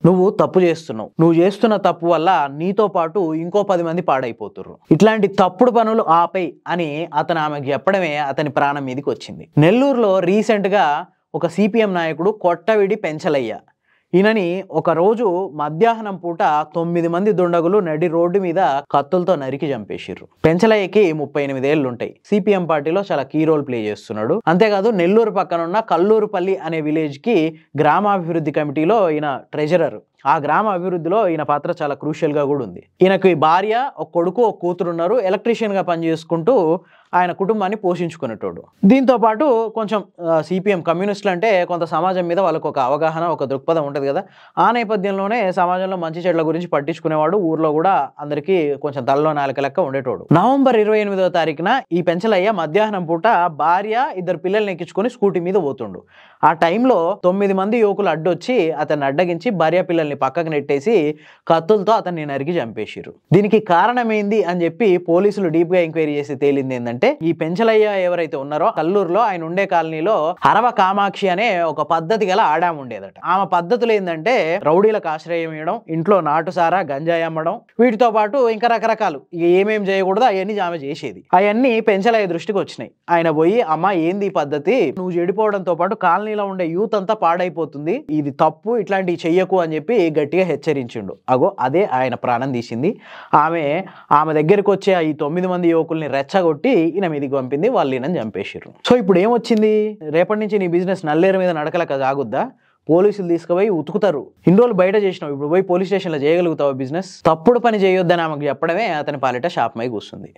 నువ్వు తప్పు చేస్తున్నావు, నువ్వు చేస్తున్న తప్పు వల్ల నీతో పాటు ఇంకో 10 మంది పాడైపోతుర్రు, ఇట్లాంటి తప్పుడు పనులు ఆపై అని అతను ఆమెకు చెప్పడమే అతని ప్రాణం మీదకి వచ్చింది. నెల్లూరులో రీసెంట్ గా ఒక సిపిఎం నాయకుడు కొట్టవిడి పెంచలయ్య, ఈయనని ఒక రోజు మధ్యాహ్నం పూట 9 మంది దుండగులు నడి రోడ్డు మీద కత్తులతో నరికి చంపేసిర్రు. పెంచలయ్యకి 38 ఏళ్ళు ఉంటాయి. సిపిఎం పార్టీలో చాలా కీ రోల్ ప్లే చేస్తున్నాడు. అంతేకాదు నెల్లూరు పక్కన ఉన్న కల్లూరుపల్లి అనే విలేజ్ కి గ్రామాభివృద్ధి కమిటీలో ఈయన ట్రెజరర్. ఆ గ్రామ అభివృద్ధిలో ఈయన పాత్ర చాలా క్రూషియల్ గా కూడా ఉంది. ఈయనకి భార్య, ఒక కొడుకు, ఒక కూతురు ఉన్నారు. ఎలక్ట్రీషియన్ గా పనిచేసుకుంటూ ఆయన కుటుంబాన్ని పోషించుకునేటోడు. దీంతో పాటు కొంచెం సిపిఎం కమ్యూనిస్టులు అంటే కొంత సమాజం మీద వాళ్ళకు ఒక అవగాహన, ఒక దృక్పథం ఉంటుంది కదా. ఆ నేపథ్యంలోనే సమాజంలో మంచి చెడ్ల గురించి పట్టించుకునేవాడు. ఊర్లో కూడా అందరికీ కొంచెం తలలో నాలుక లెక్క ఉండేటోడు. నవంబర్ 28వ తారీఖున ఈ పెంచలయ్య మధ్యాహ్నం పూట భార్య, 2 పిల్లల్ని ఎక్కించుకొని స్కూటీ మీద పోతుండు. ఆ టైంలో 9 మంది యువకులు అడ్డొచ్చి అతన్ని అడ్డగించి భార్య పిల్లల్ని పక్కకు నెట్టేసి కత్తులతో అతన్ని నరికి చంపేసిర్రు. దీనికి కారణం ఏంది అని చెప్పి పోలీసులు డీప్ గా ఎంక్వైరీ చేసి తేలింది ఏంటంటే, ఈ పెంచలయ్య ఎవరైతే ఉన్నారో కల్లూరులో ఆయన ఉండే కాలనీలో హరవ కామాక్షి అనే ఒక పద్ధతి గల ఆడాము ఉండేదట. ఆమె పద్ధతులు ఏంటంటే రౌడీలకు ఆశ్రయం ఇవ్వడం, ఇంట్లో నాటుసారా, గంజాయి అమ్మడం, వీటితో పాటు ఇంకా రకరకాలు ఏమేం చేయకూడదు అవన్నీ ఆమె చేసేది. అవన్నీ పెంచలయ్య దృష్టికి వచ్చినాయి. ఆయన పోయి, అమ్మ ఏంది ఈ పద్ధతి, నువ్వు చెడిపోవడంతో పాటు కాలనీలో ఉండే యూత్ అంతా పాడైపోతుంది, ఇది తప్పు, ఇట్లాంటివి చెయ్యకు అని చెప్పి గట్టిగా హెచ్చరించిండు. అగో అదే ఆయన ప్రాణం తీసింది. ఆమె దగ్గరికి వచ్చే ఈ 9 మంది యువకుల్ని రెచ్చగొట్టి ఈయన మీదకి పంపింది. వాళ్ళు ఈయనని చంపేసిర్రు. సో ఇప్పుడు ఏమొచ్చింది, రేపటి నుంచి నీ బిజినెస్ నల్లేరు మీద నడకలక సాగుద్దా? పోలీసులు తీసుకుపోయి ఉతుకుతారు. ఇన్ని రోజులు బయట చేసినావు, ఇప్పుడు పోయి పోలీస్ స్టేషన్లో చేయగలుగుతావు బిజినెస్? తప్పుడు పని చేయొద్దని ఆమెకు చెప్పడమే అతని పాలిట శాపమై కూర్చుంది.